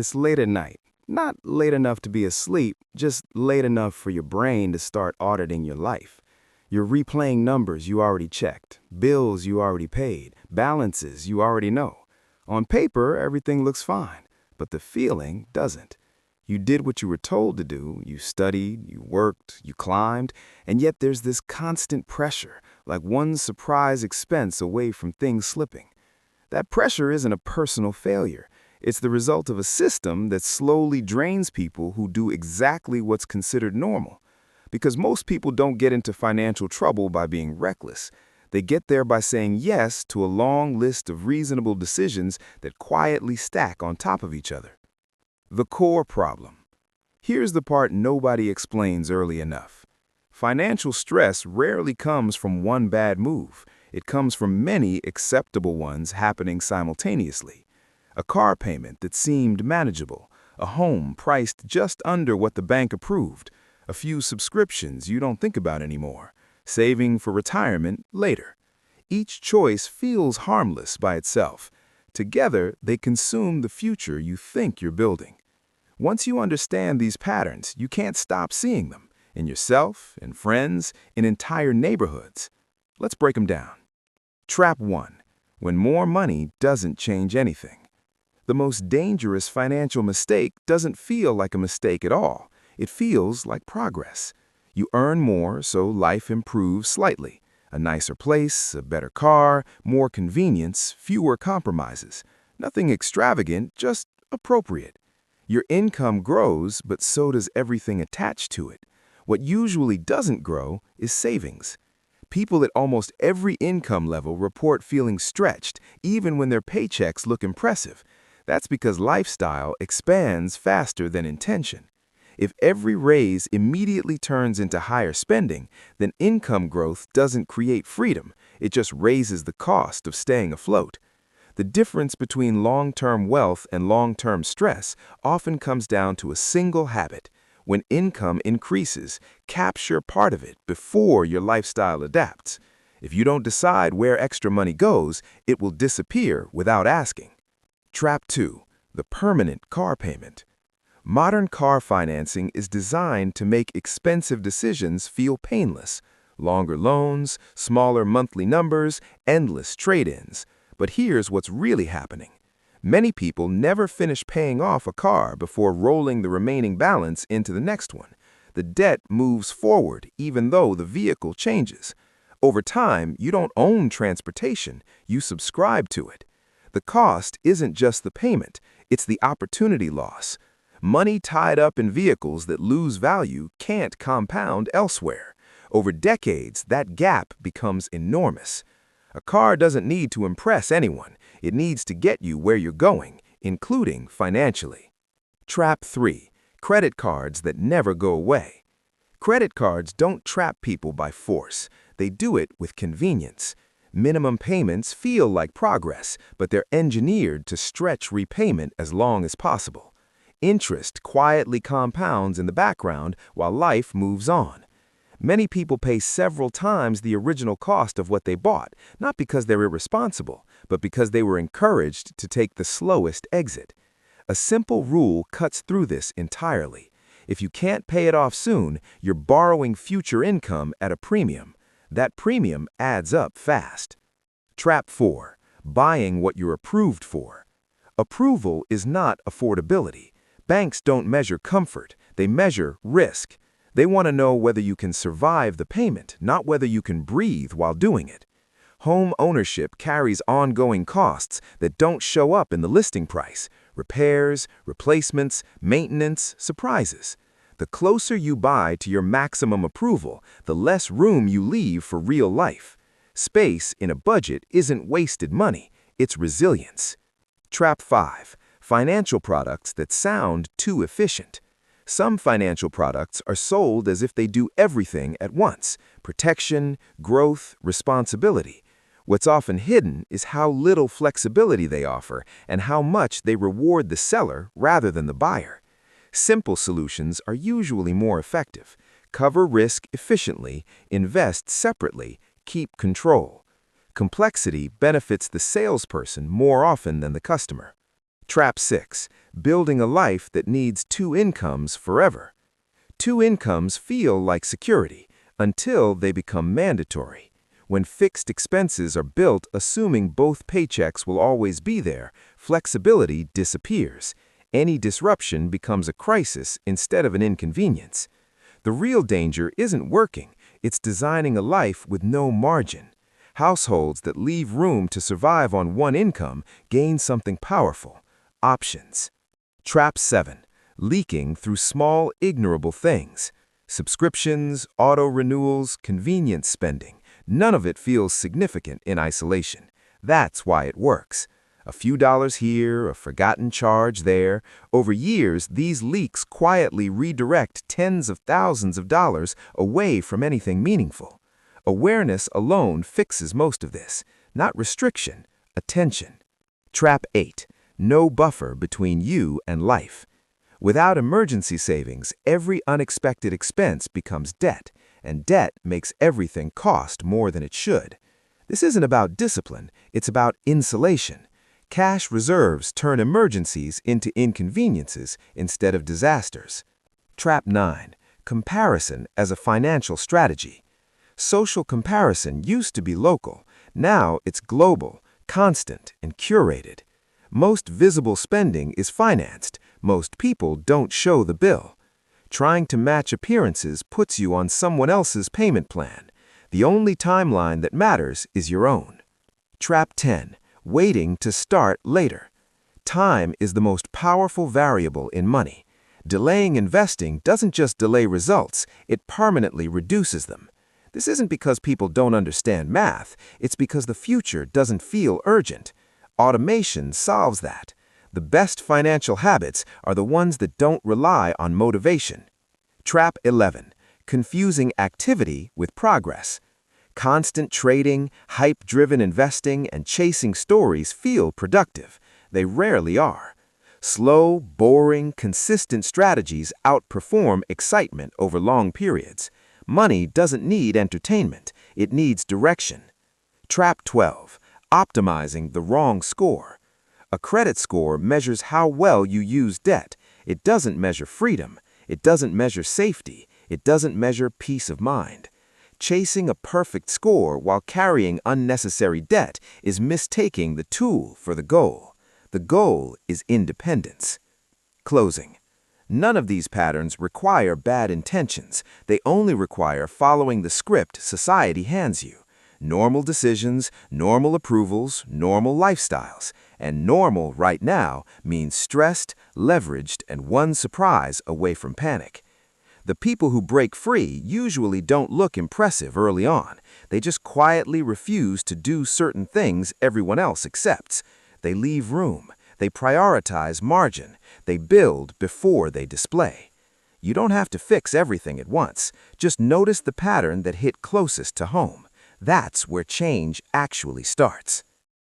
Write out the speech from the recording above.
It's late at night. Not late enough to be asleep, just late enough for your brain to start auditing your life. You're replaying numbers you already checked, bills you already paid, balances you already know. On paper, everything looks fine, but the feeling doesn't. You did what you were told to do, you studied, you worked, you climbed, and yet there's this constant pressure, like one surprise expense away from things slipping. That pressure isn't a personal failure. It's the result of a system that slowly drains people who do exactly what's considered normal. Because most people don't get into financial trouble by being reckless. They get there by saying yes to a long list of reasonable decisions that quietly stack on top of each other. The core problem. Here's the part nobody explains early enough. Financial stress rarely comes from one bad move. It comes from many acceptable ones happening simultaneously. A car payment that seemed manageable, a home priced just under what the bank approved, a few subscriptions you don't think about anymore, saving for retirement later. Each choice feels harmless by itself. Together, they consume the future you think you're building. Once you understand these patterns, you can't stop seeing them in yourself, in friends, in entire neighborhoods. Let's break them down. Trap 1. When more money doesn't change anything. The most dangerous financial mistake doesn't feel like a mistake at all. It feels like progress. You earn more, so life improves slightly. A nicer place, a better car, more convenience, fewer compromises. Nothing extravagant, just appropriate. Your income grows, but so does everything attached to it. What usually doesn't grow is savings. People at almost every income level report feeling stretched, even when their paychecks look impressive. That's because lifestyle expands faster than intention. If every raise immediately turns into higher spending, then income growth doesn't create freedom. It just raises the cost of staying afloat. The difference between long-term wealth and long-term stress often comes down to a single habit. When income increases, capture part of it before your lifestyle adapts. If you don't decide where extra money goes, it will disappear without asking. Trap 2. The permanent car payment. Modern car financing is designed to make expensive decisions feel painless. Longer loans, smaller monthly numbers, endless trade-ins. But here's what's really happening. Many people never finish paying off a car before rolling the remaining balance into the next one. The debt moves forward even though the vehicle changes. Over time, you don't own transportation, you subscribe to it. The cost isn't just the payment, it's the opportunity loss. Money tied up in vehicles that lose value can't compound elsewhere. Over decades, that gap becomes enormous. A car doesn't need to impress anyone. It needs to get you where you're going, including financially. Trap 3. Credit cards that never go away. Credit cards don't trap people by force. They do it with convenience. Minimum payments feel like progress, but they're engineered to stretch repayment as long as possible. Interest quietly compounds in the background while life moves on. Many people pay several times the original cost of what they bought, not because they're irresponsible, but because they were encouraged to take the slowest exit. A simple rule cuts through this entirely. If you can't pay it off soon, you're borrowing future income at a premium. That premium adds up fast. Trap 4. Buying what you're approved for. Approval is not affordability. Banks don't measure comfort, they measure risk. They want to know whether you can survive the payment, not whether you can breathe while doing it. Home ownership carries ongoing costs that don't show up in the listing price. Repairs, replacements, maintenance, surprises. The closer you buy to your maximum approval, the less room you leave for real life. Space in a budget isn't wasted money, it's resilience. Trap 5. Financial products that sound too efficient. Some financial products are sold as if they do everything at once: protection, growth, responsibility. What's often hidden is how little flexibility they offer and how much they reward the seller rather than the buyer. Simple solutions are usually more effective. Cover risk efficiently, invest separately, keep control. Complexity benefits the salesperson more often than the customer. Trap 6. Building a life that needs two incomes forever. Two incomes feel like security until they become mandatory. When fixed expenses are built assuming both paychecks will always be there, flexibility disappears. Any disruption becomes a crisis instead of an inconvenience. The real danger isn't working, it's designing a life with no margin. Households that leave room to survive on one income gain something powerful: options. Trap 7. Leaking through small, ignorable things. Subscriptions, auto renewals, convenience spending. None of it feels significant in isolation. That's why it works. A few dollars here, a forgotten charge there. Over years, these leaks quietly redirect tens of thousands of dollars away from anything meaningful. Awareness alone fixes most of this, not restriction, attention. Trap 8. No buffer between you and life. Without emergency savings, every unexpected expense becomes debt, and debt makes everything cost more than it should. This isn't about discipline, it's about insulation. Cash reserves turn emergencies into inconveniences instead of disasters. Trap 9. Comparison as a financial strategy. Social comparison used to be local. Now it's global, constant, and curated. Most visible spending is financed. Most people don't show the bill. Trying to match appearances puts you on someone else's payment plan. The only timeline that matters is your own. Trap 10. Waiting to start later. Time is the most powerful variable in money. Delaying investing doesn't just delay results, it permanently reduces them. This isn't because people don't understand math, it's because the future doesn't feel urgent. Automation solves that. The best financial habits are the ones that don't rely on motivation. Trap 11. Confusing activity with progress. Constant trading, hype-driven investing, and chasing stories feel productive. They rarely are. Slow, boring, consistent strategies outperform excitement over long periods. Money doesn't need entertainment, it needs direction. Trap 12. Optimizing the wrong score. A credit score measures how well you use debt. It doesn't measure freedom. It doesn't measure safety. It doesn't measure peace of mind. Chasing a perfect score while carrying unnecessary debt is mistaking the tool for the goal. The goal is independence. Closing. None of these patterns require bad intentions. They only require following the script society hands you. Normal decisions, normal approvals, normal lifestyles. And normal right now means stressed, leveraged, and one surprise away from panic. The people who break free usually don't look impressive early on. They just quietly refuse to do certain things everyone else accepts. They leave room. They prioritize margin. They build before they display. You don't have to fix everything at once. Just notice the pattern that hit closest to home. That's where change actually starts.